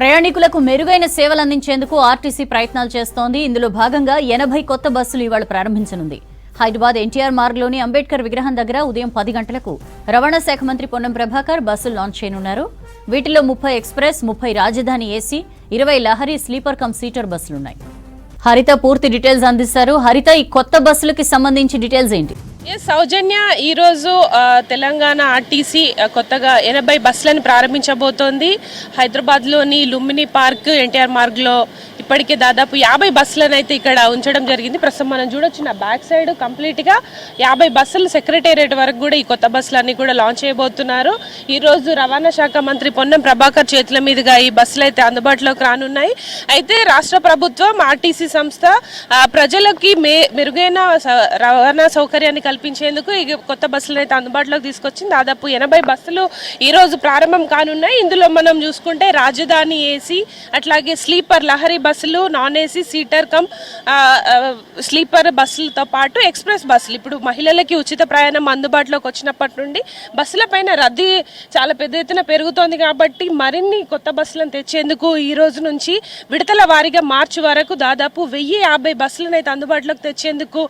ప్రయాణికులకు మెరుగైన సేవలు అందించేందుకు ఆర్టీసీ ప్రయత్నాలు చేస్తోంది. ఇందులో భాగంగా 80 కొత్త బస్సులు ఇవాళ ప్రారంభించనుంది. హైదరాబాద్ ఎన్టీఆర్ మార్గ్లోని అంబేద్కర్ విగ్రహం దగ్గర ఉదయం 10 గంటలకు రవాణా శాఖ మంత్రి పొన్నం ప్రభాకర్ బస్సులు లాంచ్ చేయనున్నారు. వీటిలో 30 express, 30 Rajdhani AC, 20 Lahari sleeper cum seater బస్సులున్నాయి. హరిత పూర్తి డీటెయిల్స్ అందిస్తారు. హరిత, ఈ కొత్త బస్సులకి సంబంధించి డీటెయిల్స్ ఏంటి? సౌజన్య, ఈరోజు తెలంగాణ ఆర్టీసీ కొత్తగా 80 బస్సులను ప్రారంభించబోతోంది. హైదరాబాద్లోని లుంబిని పార్క్, ఎన్టీఆర్ మార్గ్లో ఇప్పటికే దాదాపు 50 బస్సులను అయితే ఇక్కడ ఉంచడం జరిగింది. ప్రస్తుతం మనం చూడొచ్చు నా బ్యాక్ సైడ్ కంప్లీట్గా 50 బస్సులు సెక్రటేరియట్ వరకు కూడా ఈ కొత్త బస్సులన్నీ కూడా లాంచ్ చేయబోతున్నారు. ఈరోజు రవాణా శాఖ మంత్రి పొన్నం ప్రభాకర్ చేతుల మీదుగా ఈ బస్సులు అయితే అందుబాటులోకి రానున్నాయి. అయితే రాష్ట్ర ప్రభుత్వం, ఆర్టీసీ సంస్థ ప్రజలకి మెరుగైన రవాణా సౌకర్యాన్ని కల్పించేందుకు ఈ కొత్త బస్సులు అయితే అందుబాటులోకి తీసుకొచ్చింది. దాదాపు 80 బస్సులు ఈరోజు ప్రారంభం కానున్నాయి. ఇందులో మనం చూసుకుంటే రాజధాని ఏసీ, అట్లాగే స్లీపర్ లహరి బస్సులు, non AC seater cum sleeper బస్సులతో పాటు ఎక్స్ప్రెస్ బస్సులు. ఇప్పుడు మహిళలకి ఉచిత ప్రయాణం అందుబాటులోకి వచ్చినప్పటి నుండి బస్సుల పైన రద్దీ చాలా పెద్ద ఎత్తున పెరుగుతోంది. కాబట్టి మరిన్ని కొత్త బస్సులను తెచ్చేందుకు ఈ రోజు నుంచి విడతల వారీగా మార్చి వరకు దాదాపు 1050 బస్సులను అయితే అందుబాటులోకి తెచ్చేందుకు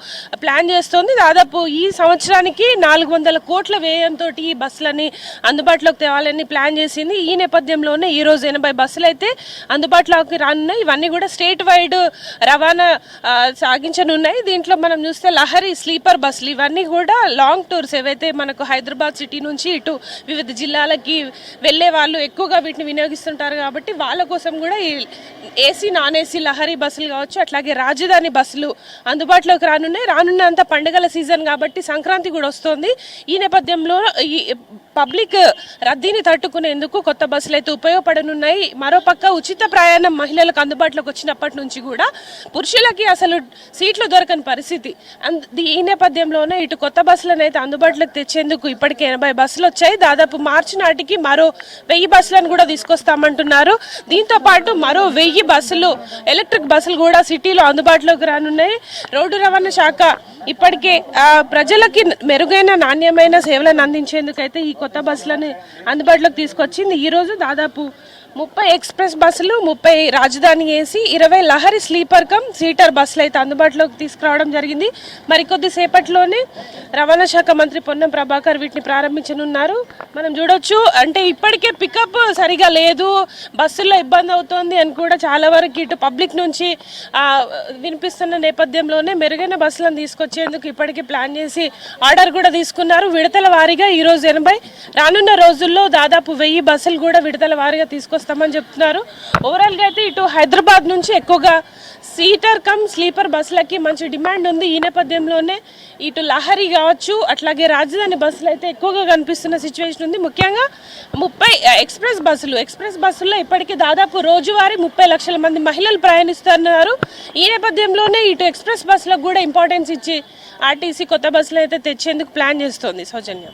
ప్లాన్ చేస్తోంది. దాదాపు ఈ సంవత్సరానికి 400 కోట్ల వ్యయంతో ఈ బస్సులని అందుబాటులోకి తేవాలని ప్లాన్ చేసింది. ఈ నేపథ్యంలోనే ఈ రోజు 80 బస్సులు అయితే అందుబాటులోకి రానున్నాయి. ఇవన్నీ కూడా స్టేట్ వైడ్ రవాణా సాగించనున్నాయి. దీంట్లో మనం చూస్తే లహరి స్లీపర్ బస్సులు, ఇవన్నీ కూడా లాంగ్ టూర్స్, ఏవైతే మనకు హైదరాబాద్ సిటీ నుంచి ఇటు వివిధ జిల్లాలకి వెళ్లే వాళ్ళు ఎక్కువగా వీటిని వినియోగిస్తుంటారు. కాబట్టి వాళ్ళ కోసం కూడా ఈ ఏసీ, నాన్ ఏసీ లహరి బస్సులు కావచ్చు, అట్లాగే రాజధాని బస్సులు అందుబాటులోకి రానున్నాయి. రానున్నంత పండుగల సీజన్ కాబట్టి సంక్రాంతి కూడా వస్తుంది. ఈ నేపథ్యంలో ఈ పబ్లిక్ రద్దీని తట్టుకునేందుకు కొత్త బస్సులు అయితే ఉపయోగపడనున్నాయి. మరోపక్క ఉచిత ప్రయాణం మహిళలకు అందుబాటులోకి వచ్చినప్పటి నుంచి కూడా పురుషులకి అసలు సీట్లు దొరకని పరిస్థితి. ఈ నేపథ్యంలోనే ఇటు కొత్త బస్సులను అయితే అందుబాటులోకి తెచ్చేందుకు ఇప్పటికే 80 బస్సులు వచ్చాయి. దాదాపు మార్చి నాటికి మరో 1000 బస్సులను కూడా తీసుకొస్తామంటున్నారు. దీంతో పాటు మరో 1000 బస్సులు, ఎలక్ట్రిక్ బస్సులు కూడా సిటీలో అందుబాటులోకి రానున్నాయి. రోడ్డు రవాణా శాఖ ఇప్పటికే ప్రజలకి మెరుగైన నాణ్యమైన సేవలను అందించేందుకైతే ఈ కొత్త బస్సులను అందుబాటులోకి తీసుకొచ్చింది. ఈరోజు దాదాపు 30 ఎక్స్ప్రెస్ బస్సులు, 30 Rajdhani AC, 20 Lahari sleeper cum seater బస్సులు అయితే అందుబాటులోకి తీసుకురావడం జరిగింది. మరికొద్ది సేపట్లోనే రవాణా శాఖ మంత్రి పొన్నం ప్రభాకర్ వీటిని ప్రారంభించనున్నారు. మనం చూడొచ్చు, అంటే ఇప్పటికే పికప్ సరిగా లేదు, బస్సుల్లో ఇబ్బంది అవుతోంది అని కూడా చాలా వరకు ఇటు పబ్లిక్ నుంచి వినిపిస్తున్న నేపథ్యంలోనే మెరుగైన బస్సులను తీసుకొచ్చేందుకు ఇప్పటికే ప్లాన్ చేసి ఆర్డర్ కూడా తీసుకున్నారు. విడతల వారీగా ఈరోజు 80, రానున్న రోజుల్లో దాదాపు 1000 బస్సులు కూడా విడతల వారీగా తీసుకొస్తామని చెప్తున్నారు. ఓవరాల్గా అయితే ఇటు హైదరాబాద్ నుంచి ఎక్కువగా సీటర్ కమ్ స్లీపర్ బస్సులకి మంచి డిమాండ్ ఉంది. ఈ నేపథ్యంలోనే ఇటు లహరి కావచ్చు, అట్లాగే రాజధాని బస్సులు అయితే ఎక్కువగా కనిపిస్తున్న సిచ్యువేషన్ ఉంది. ముఖ్యంగా 30 ఎక్స్ప్రెస్ బస్సుల్లో ఇప్పటికీ దాదాపు రోజువారీ 30 లక్షల మంది మహిళలు ప్రయాణిస్తున్నారు. ఈ నేపథ్యంలోనే ఇటు ఎక్స్ప్రెస్ బస్సులకు కూడా ఇంపార్టెన్స్ ఇచ్చి ఆర్టీసీ కొత్త బస్సులు అయితే తెచ్చేందుకు ప్లాన్ చేస్తోంది. సౌజన్య.